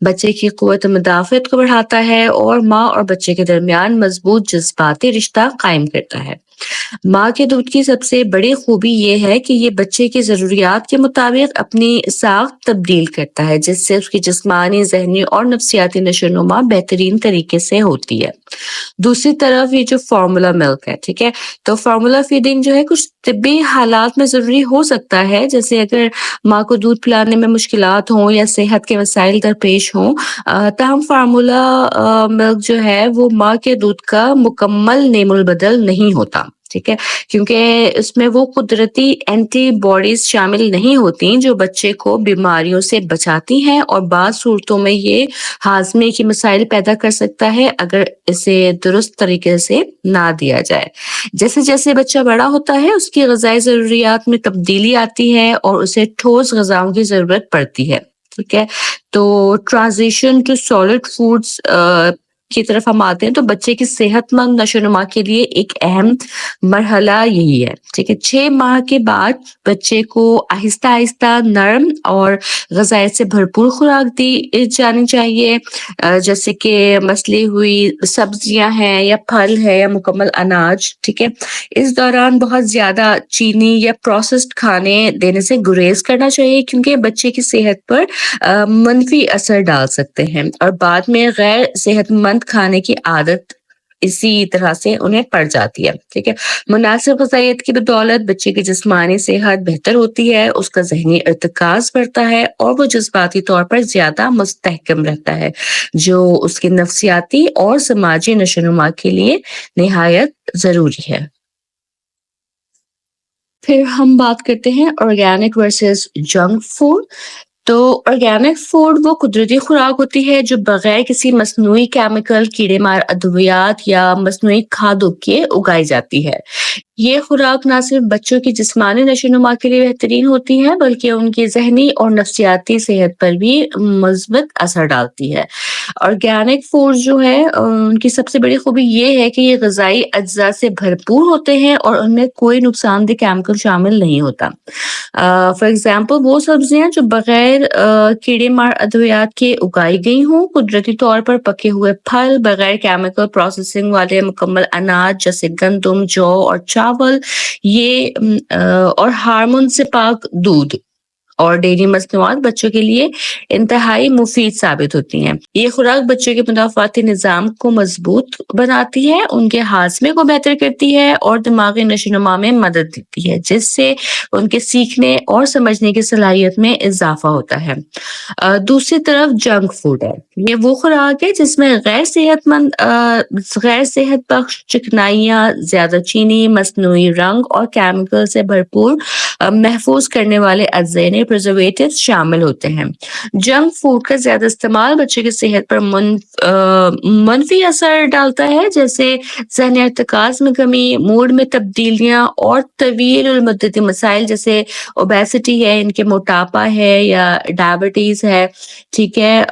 بچے کی قوت مدافعت کو بڑھاتا ہے اور ماں اور بچے کے درمیان مضبوط جذباتی رشتہ قائم کرتا ہے۔ ماں کے دودھ کی سب سے بڑی خوبی یہ ہے کہ یہ بچے کی ضروریات کے مطابق اپنی ساخت تبدیل کرتا ہے، جس سے اس کی جسمانی، ذہنی اور نفسیاتی نشو و نما بہترین طریقے سے ہوتی ہے۔ دوسری طرف یہ جو فارمولا ملک ہے، ٹھیک ہے، تو فارمولا فیڈنگ جو ہے کچھ طبی حالات میں ضروری ہو سکتا ہے، جیسے اگر ماں کو دودھ پلانے میں مشکلات ہوں یا صحت کے مسائل درپیش ہوں، تاہم فارمولا ملک جو ہے وہ ماں کے دودھ کا مکمل نیم البدل نہیں ہوتا، ٹھیک ہے، کیونکہ اس میں وہ قدرتی اینٹی باڈیز شامل نہیں ہوتی جو بچے کو بیماریوں سے بچاتی ہیں، اور بعض صورتوں میں یہ ہاضمے کے مسائل پیدا کر سکتا ہے اگر اسے درست طریقے سے نہ دیا جائے۔ جیسے جیسے بچہ بڑا ہوتا ہے اس کی غذائی ضروریات میں تبدیلی آتی ہے اور اسے ٹھوس غذاؤں کی ضرورت پڑتی ہے، ٹھیک ہے، تو ٹرانزیشن ٹو سالڈ فوڈز کی طرف ہم آتے ہیں، تو بچے کی صحت مند نشو و نما کے لیے ایک اہم مرحلہ یہی ہے، ٹھیک ہے۔ 6 ماہ کے بعد بچے کو آہستہ آہستہ نرم اور غذائیت سے بھرپور خوراک دی جانی چاہیے، جیسے کہ مسلی ہوئی سبزیاں ہیں یا پھل ہے یا مکمل اناج، ٹھیک ہے۔ اس دوران بہت زیادہ چینی یا پروسیسڈ کھانے دینے سے گریز کرنا چاہیے، کیونکہ بچے کی صحت پر منفی اثر ڈال سکتے ہیں اور بعد میں غیر صحت مند کھانے کی عادت اسی طرح سے انہیں پڑ جاتی ہے، ٹھیک ہے۔ مناسب غذائیت کی بدولت بچے کی جسمانی صحت بہتر ہوتی ہے، اس کا ذہنی ارتکاز بڑھتا ہے اور وہ جذباتی طور پر زیادہ مستحکم رہتا ہے، جو اس کی نفسیاتی اور سماجی نشو و نما کے لیے نہایت ضروری ہے۔ پھر ہم بات کرتے ہیں آرگینک ورسز جنک فوڈ۔ تو آرگینک فوڈ وہ قدرتی خوراک ہوتی ہے جو بغیر کسی مصنوعی کیمیکل، کیڑے مار ادویات یا مصنوعی کھادوں کے اگائی جاتی ہے۔ یہ خوراک نہ صرف بچوں کی جسمانی نشو و نما کے لیے بہترین ہوتی ہے بلکہ ان کی ذہنی اور نفسیاتی صحت پر بھی مثبت اثر ڈالتی ہے۔ آرگینک فوڈ جو ہے ان کی سب سے بڑی خوبی یہ ہے کہ یہ غذائی اجزاء سے بھرپور ہوتے ہیں اور ان میں کوئی نقصان دہ کیمیکل شامل نہیں ہوتا۔ فار ایگزامپل وہ سبزیاں جو بغیر کیڑے مار ادویات کے اگائی گئی ہوں، قدرتی طور پر پکے ہوئے پھل، بغیر کیمیکل پروسیسنگ والے مکمل اناج جیسے گندم، جو اور چاول، یہ اور ہارمون سے پاک دودھ اور ڈیری مصنوعات بچوں کے لیے انتہائی مفید ثابت ہوتی ہیں۔ یہ خوراک بچوں کے مدافعاتی نظام کو مضبوط بناتی ہے، ان کے ہاضمے کو بہتر کرتی ہے اور دماغی نشو و نما میں مدد دیتی ہے، جس سے ان کے سیکھنے اور سمجھنے کی صلاحیت میں اضافہ ہوتا ہے۔ دوسری طرف جنک فوڈ ہے، یہ وہ خوراک ہے جس میں غیر صحت بخش چکنائیاں، زیادہ چینی، مصنوعی رنگ اور کیمیکل سے بھرپور محفوظ کرنے والے اجزاء یعنی پرزرویٹیوز شامل ہوتے ہیں۔ جنک فوڈ کا زیادہ استعمال بچے کی صحت پر منفی اثر ڈالتا ہے، جیسے ذہنی ارتکاز میں کمی، موڈ میں تبدیلیاں اور طویل المدتی مسائل جیسے اوبیسٹی ہے، ان کے موٹاپا ہے یا ڈائبٹیز ہے، ٹھیک ہے۔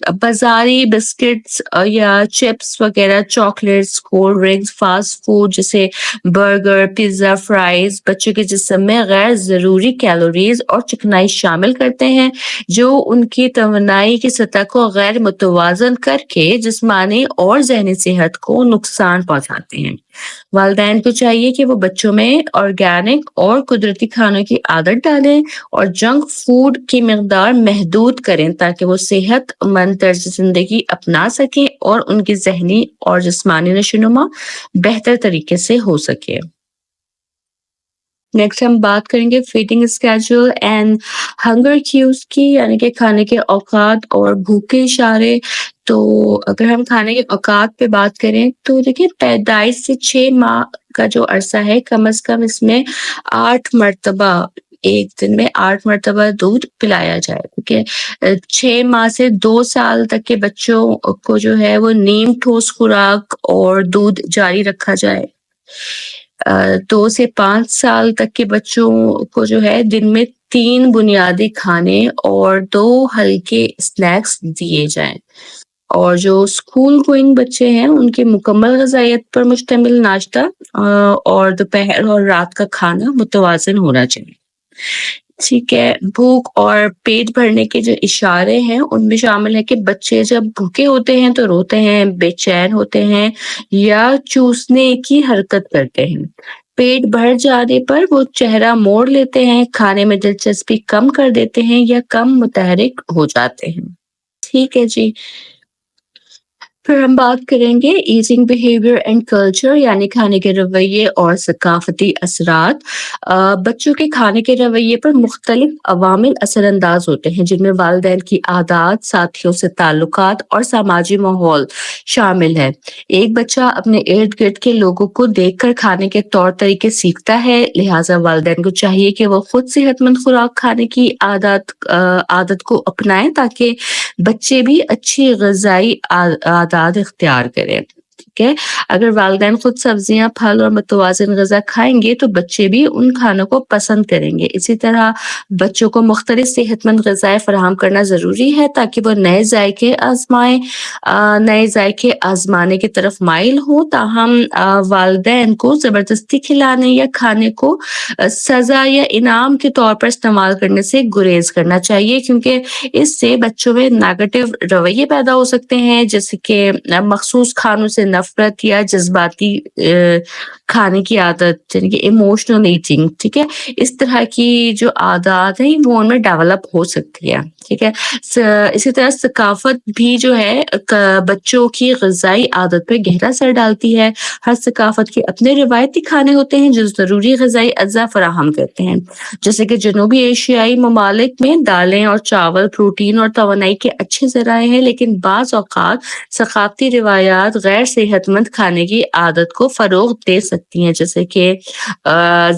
بازاری بسکٹس یا چپس وغیرہ، chocolates, cold drinks, fast food جیسے برگر، پیزا، فرائز بچوں کے جسم میں غیر ضروری کیلوریز اور چکنائی شامل کرتے ہیں، جو ان کی توانائی کی سطح کو غیر متوازن کر کے جسمانی اور ذہنی صحت کو نقصان پہنچاتے ہیں۔ والدین کو چاہیے کہ وہ بچوں میں آرگینک اور قدرتی کھانوں کی عادت ڈالیں اور جنک فوڈ کی مقدار محدود کریں تاکہ وہ صحت مند طرز زندگی اپنا سکیں اور ان کی ذہنی اور جسمانی نشو و نما بہتر طریقے سے ہو سکے۔ نیکسٹ ہم بات کریں گے feeding schedule and hunger cues کی، یعنی کہ کھانے کے اوقات اور بھوک کے اشارے۔ تو اگر ہم کھانے کے اوقات پہ بات کریں تو دیکھیں، پیدائش سے 6 ماہ کا جو عرصہ ہے کم از کم اس میں 8 مرتبہ، ایک دن میں 8 مرتبہ دودھ پلایا جائے، کیونکہ 6 ماہ سے 2 سال تک کے بچوں کو جو ہے وہ نیم ٹھوس خوراک اور دودھ جاری رکھا جائے۔ 2 سے 5 سال تک کے بچوں کو جو ہے دن میں 3 بنیادی کھانے اور 2 ہلکے اسنیکس دیے جائیں، اور جو اسکول گوئنگ بچے ہیں ان کے مکمل غذائیت پر مشتمل ناشتہ اور دوپہر اور رات کا کھانا متوازن ہونا چاہیے۔ ٹھیک ہے، بھوک اور پیٹ بھرنے کے جو اشارے ہیں ان میں شامل ہے کہ بچے جب بھوکے ہوتے ہیں تو روتے ہیں، بے چین ہوتے ہیں یا چوسنے کی حرکت کرتے ہیں۔ پیٹ بھر جانے پر وہ چہرہ موڑ لیتے ہیں، کھانے میں دلچسپی کم کر دیتے ہیں یا کم متحرک ہو جاتے ہیں۔ ٹھیک ہے جی، پھر ہم بات کریں گے ایٹنگ بیہیویئر اینڈ کلچر، یعنی کھانے کے رویے اور ثقافتی اثرات۔ بچوں کے کھانے کے رویے پر مختلف عوامل اثر انداز ہوتے ہیں، جن میں والدین کی عادات، ساتھیوں سے تعلقات اور سماجی ماحول شامل ہے۔ ایک بچہ اپنے ارد گرد کے لوگوں کو دیکھ کر کھانے کے طور طریقے سیکھتا ہے، لہٰذا والدین کو چاہیے کہ وہ خود صحت مند خوراک کھانے کی عادت کو اپنائیں تاکہ بچے بھی اچھی غذائی عادات اختیار کریں۔ ٹھیک ہے، اگر والدین خود سبزیاں، پھل اور متوازن غذا کھائیں گے تو بچے بھی ان کھانوں کو پسند کریں گے۔ اسی طرح بچوں کو مختلف صحت مند غذائیں فراہم کرنا ضروری ہے تاکہ وہ نئے ذائقے آزمانے کی طرف مائل ہوں۔ تاہم والدین کو زبردستی کھلانے یا کھانے کو سزا یا انعام کے طور پر استعمال کرنے سے گریز کرنا چاہیے، کیونکہ اس سے بچوں میں نیگیٹو رویے پیدا ہو سکتے ہیں، جیسے کہ مخصوص کھانوں سے نفرت یا جذباتی کھانے کی عادت، یعنی کہ ایموشنل ایٹنگ۔ ٹھیک ہے، اس طرح کی جو عادات ہیں وہ ان میں ڈیولپ ہو سکتی ہے۔ ٹھیک ہے، اسی طرح ثقافت بھی جو ہے بچوں کی غذائی عادت پہ گہرا اثر ڈالتی ہے۔ ہر ثقافت کے اپنے روایتی کھانے ہوتے ہیں جو ضروری غذائی اجزاء فراہم کرتے ہیں، جیسے کہ جنوبی ایشیائی ممالک میں دالیں اور چاول پروٹین اور توانائی کے اچھے ذرائع ہیں، لیکن بعض اوقات ثقافتی روایات غیر صحت مند کھانے کی عادت کو فروغ دے سکتی ہیں، جیسے کہ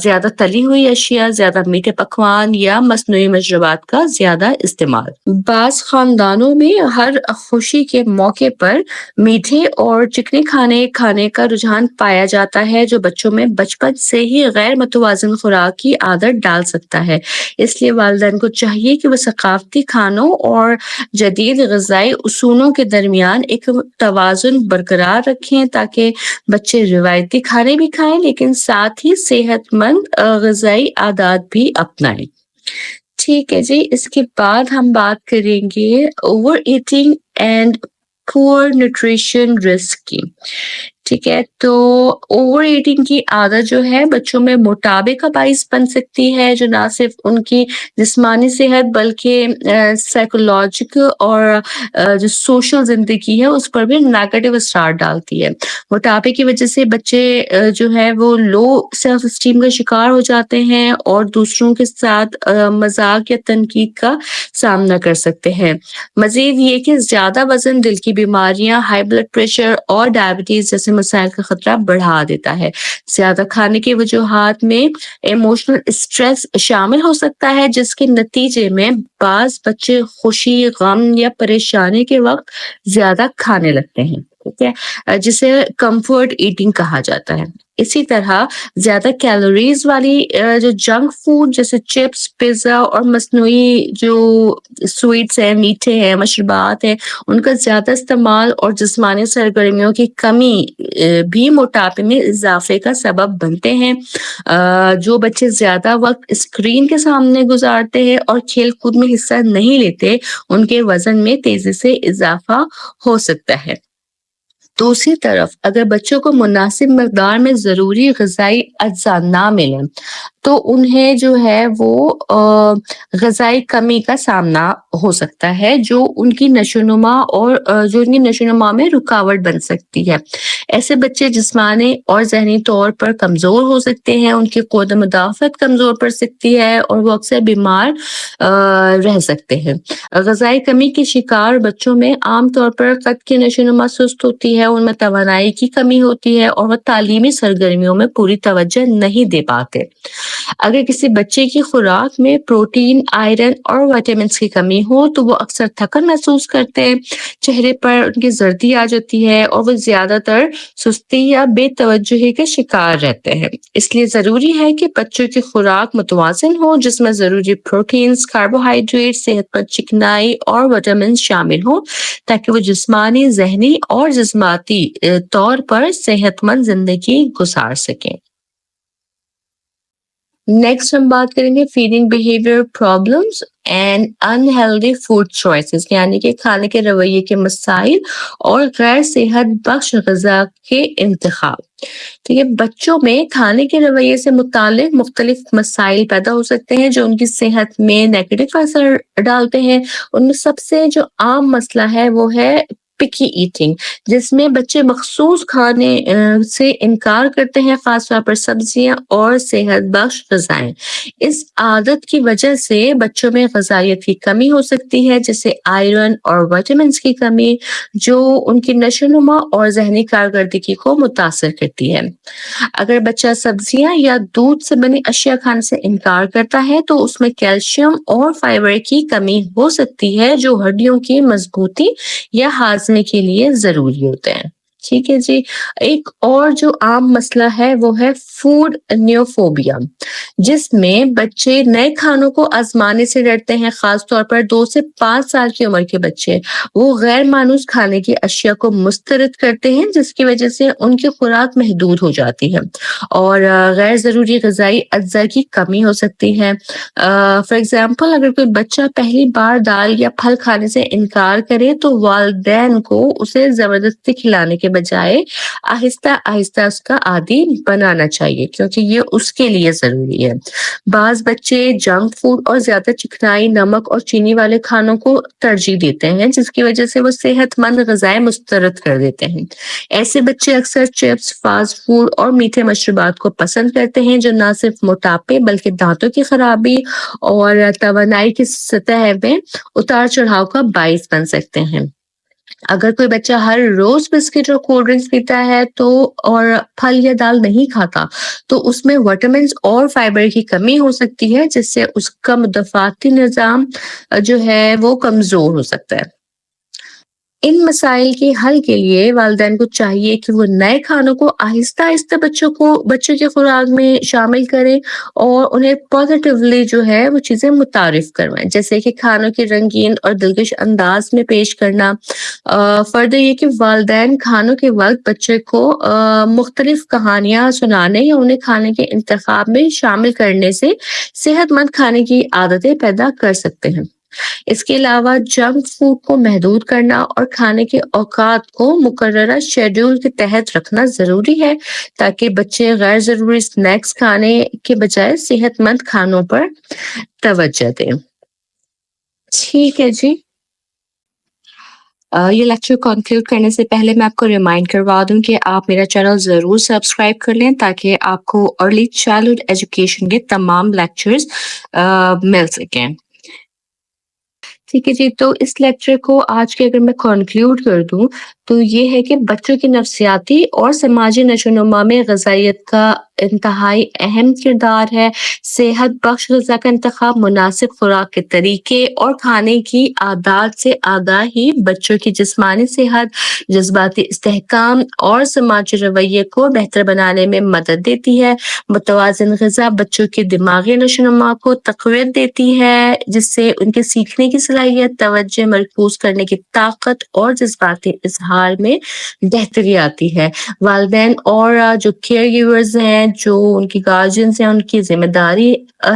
زیادہ تلی ہوئی اشیاء، زیادہ میٹھے پکوان یا مصنوعی مشروبات کا زیادہ استعمال۔ بعض خاندانوں میں ہر خوشی کے موقع پر میٹھے اور چکنی کھانے کا رجحان پایا جاتا ہے، جو بچوں میں بچپن سے ہی غیر متوازن خوراک کی عادت ڈال سکتا ہے۔ اس لیے والدین کو چاہیے کہ وہ ثقافتی کھانوں اور جدید غذائی اصولوں کے درمیان ایک توازن برقرار رکھیں تاکہ بچے روایتی کھانے بھی کھائیں لیکن ساتھ ہی صحت مند غذائی عادات بھی اپنائیں۔ ٹھیک ہے جی، اس کے بعد ہم بات کریں گے اوور ایٹنگ اینڈ پور نیوٹریشن رسک کی۔ ٹھیک ہے، تو اوور ایٹنگ کی عادت جو ہے بچوں میں موٹاپے کا باعث بن سکتی ہے، جو نہ صرف ان کی جسمانی صحت بلکہ سائیکولوجیکل اور جو سوشل زندگی ہے اس پر بھی نیگیٹو اثرات ڈالتی ہے۔ موٹاپے کی وجہ سے بچے جو ہے وہ لو سیلف اسٹیم کا شکار ہو جاتے ہیں اور دوسروں کے ساتھ مذاق یا تنقید کا سامنا کر سکتے ہیں۔ مزید یہ کہ زیادہ وزن دل کی بیماریاں، ہائی بلڈ پریشر اور ڈائبٹیز جیسے مسائل کا خطرہ بڑھا دیتا ہے۔ زیادہ کھانے کی وجوہات میں ایموشنل اسٹریس شامل ہو سکتا ہے، جس کے نتیجے میں بعض بچے خوشی، غم یا پریشانی کے وقت زیادہ کھانے لگتے ہیں۔ ٹھیک ہے، جسے کمفرٹ ایٹنگ کہا جاتا ہے۔ اسی طرح زیادہ کیلوریز والی جو جنک فوڈ جیسے چپس، پیزا اور مصنوعی جو سویٹس ہیں، میٹھے ہیں، مشروبات ہیں، ان کا زیادہ استعمال اور جسمانی سرگرمیوں کی کمی بھی موٹاپے میں اضافے کا سبب بنتے ہیں۔ جو بچے زیادہ وقت اسکرین کے سامنے گزارتے ہیں اور کھیل کود میں حصہ نہیں لیتے، ان کے وزن میں تیزی سے اضافہ ہو سکتا ہے۔ دوسری طرف اگر بچوں کو مناسب مقدار میں ضروری غذائی اجزاء نہ ملیں تو انہیں جو ہے وہ غذائی کمی کا سامنا ہو سکتا ہے، جو ان کی نشو و نما میں رکاوٹ بن سکتی ہے۔ ایسے بچے جسمانی اور ذہنی طور پر کمزور ہو سکتے ہیں، ان کی قوت مدافعت کمزور پڑ سکتی ہے اور وہ اکثر بیمار رہ سکتے ہیں۔ غذائی کمی کے شکار بچوں میں عام طور پر قد کی نشو و نما سست ہوتی ہے، ان میں توانائی کی کمی ہوتی ہے اور وہ تعلیمی سرگرمیوں میں پوری توجہ نہیں دے پاتے۔ اگر کسی بچے کی خوراک میں پروٹین، آئرن اور وٹامنس کی کمی ہو تو وہ اکثر تھکن محسوس کرتے ہیں، چہرے پر ان کی زردی آ جاتی ہے اور وہ زیادہ تر سستی یا بے توجہی کے شکار رہتے ہیں۔ اس لیے ضروری ہے کہ بچوں کی خوراک متوازن ہو، جس میں ضروری پروٹینز، کاربوہائیڈریٹ، صحت مند چکنائی اور وٹامنس شامل ہوں تاکہ وہ جسمانی، ذہنی اور جسمانی طور پر صحت مند زندگی گزار سکیں۔ نیکسٹ ہم بات کریں گے feeding behaviour problems and unhealthy food choices, یعنی کہ کھانے کے رویے کے مسائل اور غیر صحت بخش غذا کے انتخاب. ٹھیک ہے، بچوں میں کھانے کے رویے سے متعلق مختلف مسائل پیدا ہو سکتے ہیں جو ان کی صحت میں نیگیٹو اثر ڈالتے ہیں. ان میں سب سے جو عام مسئلہ ہے وہ ہے پکی ایٹنگ، جس میں بچے مخصوص کھانے سے انکار کرتے ہیں، خاص طور پر سبزیاں اور صحت بخش غذائیں. اس عادت کی وجہ سے بچوں میں غذائیت کی کمی ہو سکتی ہے، جیسے آئرن اور وٹامنس کی کمی، جو ان کی نشو و نما اور ذہنی کارکردگی کو متاثر کرتی ہے. اگر بچہ سبزیاں یا دودھ سے بنی اشیاء کھانے سے انکار کرتا ہے تو اس میں کیلشیم اور فائبر کی کمی ہو سکتی ہے، جو ہڈیوں کی مضبوطی یا ہاضمے کے لیے ضروری ہوتے ہیں. ٹھیک ہے جی. ایک اور جو عام مسئلہ ہے وہ ہے فوڈ نیوفوبیا، جس میں بچے نئے کھانوں کو آزمانے سے ڈرتے ہیں، خاص طور پر 2 سے 5 سال کی عمر کے بچے. وہ غیر مانوس کھانے کی اشیاء کو مسترد کرتے ہیں، جس کی وجہ سے ان کی خوراک محدود ہو جاتی ہے اور غیر ضروری غذائی اجزاء کی کمی ہو سکتی ہے. فار ایگزامپل، اگر کوئی بچہ پہلی بار دال یا پھل کھانے سے انکار کرے تو والدین کو اسے زبردستی کھلانے کے بجائے آہستہ آہستہ اس کا عادی بنانا چاہیے، کیونکہ یہ اس کے لیے ضروری ہے. بعض بچے جنک فوڈ اور زیادہ چکنائی، نمک اور چینی والے کھانوں کو ترجیح دیتے ہیں، جس کی وجہ سے وہ صحت مند غذائیں مسترد کر دیتے ہیں. ایسے بچے اکثر چپس، فاسٹ فوڈ اور میٹھے مشروبات کو پسند کرتے ہیں، جو نہ صرف موٹاپے بلکہ دانتوں کی خرابی اور توانائی کی سطح میں اتار چڑھاؤ کا باعث بن سکتے ہیں. اگر کوئی بچہ ہر روز بسکٹ اور کولڈ ڈرنکس پیتا ہے اور پھل یا دال نہیں کھاتا تو اس میں وٹامنس اور فائبر کی کمی ہو سکتی ہے، جس سے اس کا مدافعتی نظام جو ہے وہ کمزور ہو سکتا ہے. ان مسائل کے حل کے لیے والدین کو چاہیے کہ وہ نئے کھانوں کو آہستہ آہستہ بچوں کے خوراک میں شامل کریں اور انہیں پازیٹیولی جو ہے وہ چیزیں متعارف کروائیں، جیسے کہ کھانوں کے رنگین اور دلکش انداز میں پیش کرنا. فردر یہ کہ والدین کھانوں کے وقت بچے کو مختلف کہانیاں سنانے یا انہیں کھانے کے انتخاب میں شامل کرنے سے صحت مند کھانے کی عادتیں پیدا کر سکتے ہیں. اس کے علاوہ جنک فوڈ کو محدود کرنا اور کھانے کے اوقات کو مقررہ شیڈول کے تحت رکھنا ضروری ہے، تاکہ بچے غیر ضروری سنیکس کھانے کے بجائے صحت مند کھانوں پر توجہ دیں. ٹھیک ہے جی. یہ لیکچر کنکلوڈ کرنے سے پہلے میں آپ کو ریمائنڈ کروا دوں کہ آپ میرا چینل ضرور سبسکرائب کر لیں تاکہ آپ کو ارلی چائلڈہڈ ایجوکیشن کے تمام لیکچرز مل سکیں. ٹھیک ہے جی. تو اس لیکچر کو آج کے اگر میں کنکلوڈ کر دوں تو یہ ہے کہ بچوں کی نفسیاتی اور سماجی نشو و نما میں غذائیت کا انتہائی اہم کردار ہے. صحت بخش غذا کا انتخاب، مناسب خوراک کے طریقے اور کھانے کی عادات سے آگاہی بچوں کی جسمانی صحت، جذباتی استحکام اور سماجی رویے کو بہتر بنانے میں مدد دیتی ہے. متوازن غذا بچوں کے دماغی نشو و نما کو تقویت دیتی ہے، جس سے ان کے سیکھنے کی صلاحیت، توجہ مرکوز کرنے کی طاقت اور جذباتی اظہار میں بہتری آتی ہے. والدین اور جو کیئر گیورز ہیں، جو ان کی گارجینز ہیں، ان کی ذمہ داری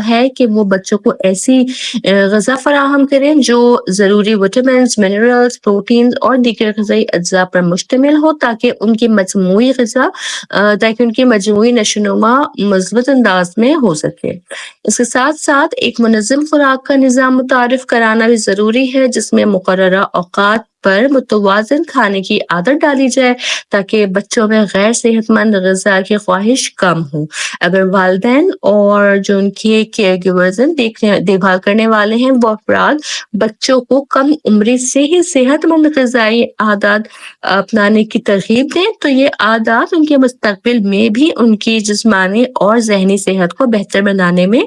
ہے کہ وہ بچوں کو ایسی غذا فراہم کریں جو ضروری وٹامنس، منرلز، پروٹینز اور دیگر غذائی اجزاء پر مشتمل ہو، تاکہ ان کی مجموعی نشو و نما مثبت انداز میں ہو سکے. اس کے ساتھ ساتھ ایک منظم خوراک کا نظام متعارف کرانا بھی ضروری ہے، جس میں مقررہ اوقات پر متوازن کھانے کی عادت ڈالی جائے تاکہ بچوں میں غیر صحت مند غذا کی خواہش کم ہو. اگر والدین اور جو ان کے کیئر گیورز ہیں، دیکھ بھال کرنے والے ہیں، وہ افراد بچوں کو کم عمری سے ہی صحت مند غذائی عادات اپنانے کی ترغیب دیں تو یہ عادات ان کے مستقبل میں بھی ان کی جسمانی اور ذہنی صحت کو بہتر بنانے میں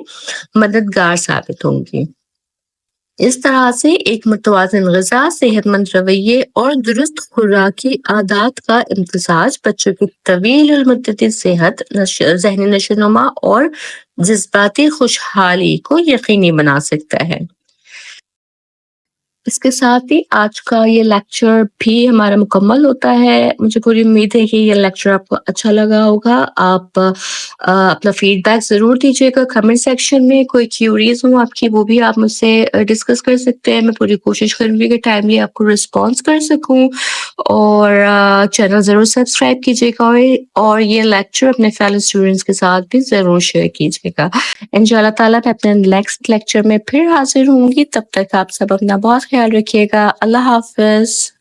مددگار ثابت ہوں گی. اس طرح سے ایک متوازن غذا، صحت مند رویے اور درست خوراکی عادات کا امتزاج بچوں کی طویل المدتی صحت، ذہنی نشو و نما اور جذباتی خوشحالی کو یقینی بنا سکتا ہے. اس کے ساتھ ہی آج کا یہ لیکچر بھی ہمارا مکمل ہوتا ہے. مجھے پوری امید ہے کہ یہ لیکچر آپ کو اچھا لگا ہوگا. آپ اپنا فیڈ بیک ضرور دیجیے گا کمنٹ سیکشن میں. کوئی کیوریز ہوں آپ کی وہ بھی آپ مجھ سے ڈسکس کر سکتے ہیں. میں پوری کوشش کروں گی کہ ٹائملی آپ کو رسپانس کر سکوں. اور چینل ضرور سبسکرائب کیجیے گا اور یہ لیکچر اپنے فیلو اسٹوڈنٹس کے ساتھ بھی ضرور شیئر کیجیے گا. انشاءاللہ تعالیٰ میں اپنے نیکسٹ لیکچر میں پھر حاضر ہوں گی. تب تک آپ سب اپنا بہت خیال رکھیے گا. اللہ حافظ.